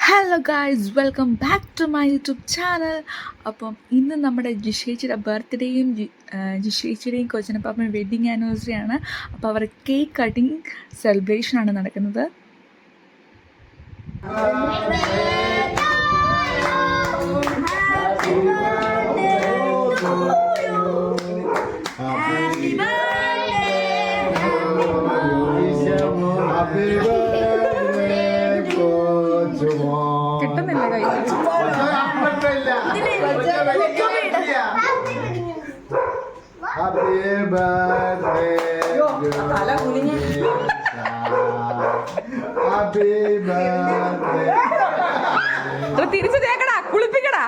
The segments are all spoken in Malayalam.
Hello guys, welcome back to my YouTube channel. അപ്പം ഇന്ന് നമ്മുടെ ജിഷേച്ചിയുടെ ബർത്ത്ഡേയും ജിഷേച്ചിയുടെയും കൊച്ചിനപ്പാപ്പൻ വെഡ്ഡിങ് ആനിവേഴ്സറി ആണ്. അപ്പോൾ അവർ കേക്ക് കട്ടിങ് സെലിബ്രേഷനാണ് നടക്കുന്നത്. കിട്ടുന്നില്ല കൈ തിരിച്ചു തേക്കടാ, കുളിപ്പിക്കടാ.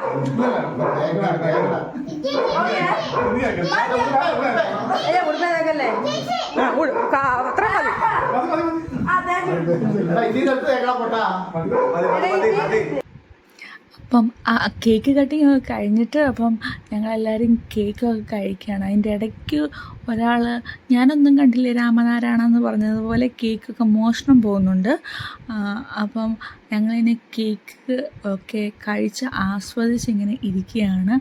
അത്ര മതി. അപ്പം ആ കേക്ക് കട്ടിങ് ഒക്കെ കഴിഞ്ഞിട്ട് അപ്പം ഞങ്ങളെല്ലാവരും കേക്കൊക്കെ കഴിക്കുകയാണ്. അതിൻ്റെ ഇടയ്ക്ക് ഒരാൾ ഞാനൊന്നും കണ്ടില്ലേ രാമനാരായണെന്ന് പറഞ്ഞതുപോലെ കേക്കൊക്കെ മോഷണം പോകുന്നുണ്ട്. അപ്പം ഞങ്ങളിങ്ങനെ കേക്ക് ഒക്കെ കഴിച്ച് ആസ്വദിച്ചിങ്ങനെ ഇരിക്കുകയാണ്.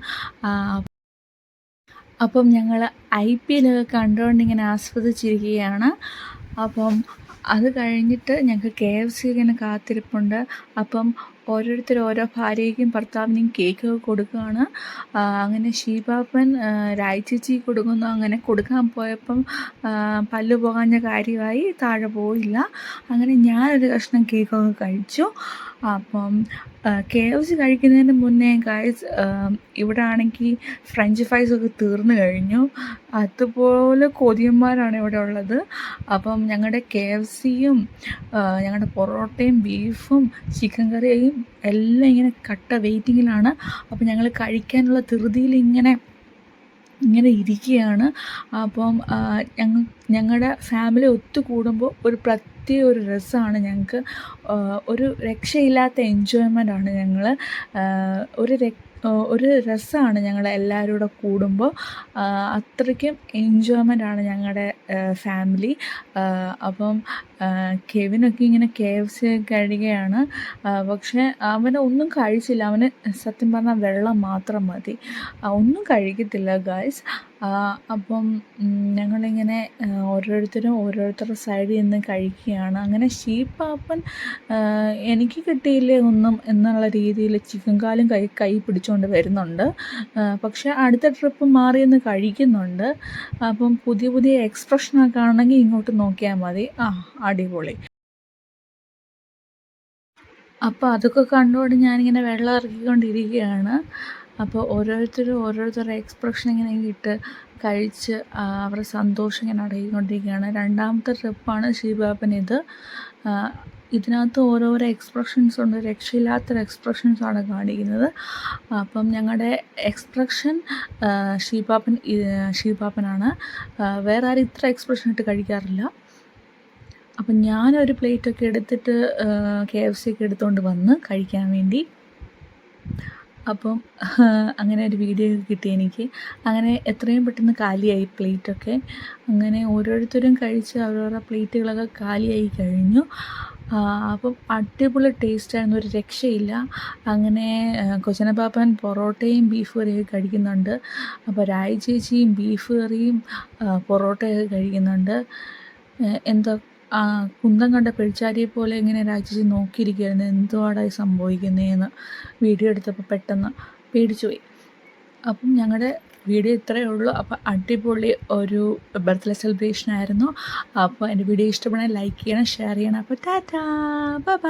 അപ്പം ഞങ്ങൾ IPL കണ്ടുകൊണ്ട് ഇങ്ങനെ ആസ്വദിച്ചിരിക്കുകയാണ്. അപ്പം അത് കഴിഞ്ഞിട്ട് ഞങ്ങൾക്ക് KFC ഇങ്ങനെ കാത്തിരിപ്പുണ്ട്. അപ്പം ഓരോരുത്തർ ഓരോ ഭാര്യയ്ക്കും ഭർത്താവിനും കേക്ക് കൊടുക്കുകയാണ്. അങ്ങനെ ഷീബാപ്പൻ രായ്ചേച്ചി കൊടുക്കുന്നു. അങ്ങനെ കൊടുക്കാൻ പോയപ്പം പല്ല് പോകാഞ്ഞ കാര്യമായി, താഴെ പോയില്ല. അങ്ങനെ ഞാനൊരു കഷ്ണം കേക്കൊക്കെ കഴിച്ചു. അപ്പം KFC കഴിക്കുന്നതിന് മുന്നേ ഗൈസ് ഇവിടെ ആണെങ്കിൽ ഫ്രഞ്ച് ഫ്രൈസൊക്കെ തീർന്നു കഴിഞ്ഞു. അതുപോലെ കൊതിയന്മാരാണ് ഇവിടെ ഉള്ളത്. അപ്പം ഞങ്ങളുടെ KFCയും ഞങ്ങളുടെ പൊറോട്ടയും ബീഫും ചിക്കൻ കറിയും എല്ലാം ഇങ്ങനെ കട്ട വെയിറ്റിങ്ങിലാണ്. അപ്പം ഞങ്ങൾ കഴിക്കാനുള്ള ധൃതിയിൽ ഇങ്ങനെ ഇരിക്കുകയാണ്. അപ്പം ഞങ്ങളുടെ ഫാമിലി ഒത്തുകൂടുമ്പോൾ ഒരു പ്രത്യേക ഒരു രസമാണ് ഞങ്ങൾക്ക്. ഒരു രക്ഷയില്ലാത്ത എൻജോയ്മെൻ്റാണ് ഞങ്ങൾ. ഒരു രസമാണ് ഞങ്ങൾ എല്ലാവരും കൂടെ കൂടുമ്പോൾ. അത്രയ്ക്കും എൻജോയ്മെൻ്റാണ് ഞങ്ങളുടെ ഫാമിലി. അപ്പം കെവിനൊക്കെ ഇങ്ങനെ KFC കഴിയുകയാണ്. പക്ഷേ അവനൊന്നും കഴിച്ചില്ല. അവന് സത്യം പറഞ്ഞാൽ വെള്ളം മാത്രം മതി, ഒന്നും കഴിക്കത്തില്ല ഗായ്സ്. അപ്പം ഞങ്ങളിങ്ങനെ ഓരോരുത്തരുടെ സൈഡിൽ നിന്ന് കഴിക്കുകയാണ്. അങ്ങനെ ഷീപ്പാപ്പൻ എനിക്ക് കിട്ടിയില്ലേ ഒന്നും എന്നുള്ള രീതിയിൽ ചിക്കൻ കാലും കൈ പിടിച്ചുകൊണ്ട് വരുന്നുണ്ട്. പക്ഷേ അടുത്ത ട്രിപ്പ് മാറിയെന്ന് കഴിക്കുന്നുണ്ട്. അപ്പം പുതിയ എക്സ്പ്രഷനൊക്കെ ആണെങ്കിൽ ഇങ്ങോട്ട് നോക്കിയാൽ മതി. അടിപൊളി. അപ്പോൾ അതൊക്കെ കണ്ടുകൊണ്ട് ഞാനിങ്ങനെ വെള്ളം ഇറക്കിക്കൊണ്ടിരിക്കുകയാണ്. അപ്പോൾ ഓരോരുത്തരുടെ എക്സ്പ്രഷൻ ഇങ്ങനെ ഇട്ട് കഴിച്ച് അവരുടെ സന്തോഷം ഇങ്ങനെ അടങ്ങിക്കൊണ്ടിരിക്കുകയാണ്. രണ്ടാമത്തെ ട്രിപ്പാണ് ഷീബാപ്പനിത്. ഇതിനകത്ത് ഓരോരോ എക്സ്പ്രഷൻസ് ഉണ്ട്. രക്ഷയില്ലാത്തൊരു എക്സ്പ്രഷൻസാണ് കാണിക്കുന്നത്. അപ്പം ഞങ്ങളുടെ എക്സ്പ്രഷൻ ഷീബാപ്പനാണ്. വേറെ ആരും ഇത്ര എക്സ്പ്രഷൻ ഇട്ട് കഴിക്കാറില്ല. അപ്പം ഞാനൊരു പ്ലേറ്റൊക്കെ എടുത്തിട്ട് KFC ഒക്കെ എടുത്തുകൊണ്ട് വന്ന് കഴിക്കാൻ വേണ്ടി. അപ്പം അങ്ങനെ ഒരു വീഡിയോ കിട്ടി എനിക്ക്. അങ്ങനെ എത്രയും പെട്ടെന്ന് കാലിയായി പ്ലേറ്റൊക്കെ. അങ്ങനെ ഓരോരുത്തരും കഴിച്ച് അവരവരുടെ പ്ലേറ്റുകളൊക്കെ കാലിയായി കഴിഞ്ഞു. അപ്പം അടിപൊളി ടേസ്റ്റായിരുന്നു, ഒരു രക്ഷയില്ല. അങ്ങനെ കൊച്ചനപ്പാപ്പൻ പൊറോട്ടയും ബീഫ് കറിയൊക്കെ കഴിക്കുന്നുണ്ട്. അപ്പോൾ രായി ചേച്ചിയും ബീഫ് കറിയും പൊറോട്ടയൊക്കെ കഴിക്കുന്നുണ്ട്. എന്താ കുന്തം കണ്ട പെഴിച്ചാരിയെ പോലെ ഇങ്ങനെ രാജേച്ചി നോക്കിയിരിക്കുകയായിരുന്നു. എന്തുവാടായി സംഭവിക്കുന്നതെന്ന് വീഡിയോ എടുത്തപ്പോൾ പെട്ടെന്ന് പേടിച്ചു പോയി. അപ്പം ഞങ്ങളുടെ വീഡിയോ ഇത്രയേ ഉള്ളൂ. അപ്പോൾ അടിപൊളി ഒരു ബർത്ത്ഡേ സെലിബ്രേഷൻ ആയിരുന്നു. അപ്പോൾ എൻ്റെ വീഡിയോ ഇഷ്ടപ്പെടാൻ ലൈക്ക് ചെയ്യണം, ഷെയർ ചെയ്യണം. അപ്പോൾ ടാറ്റാ, ബൈ ബൈ.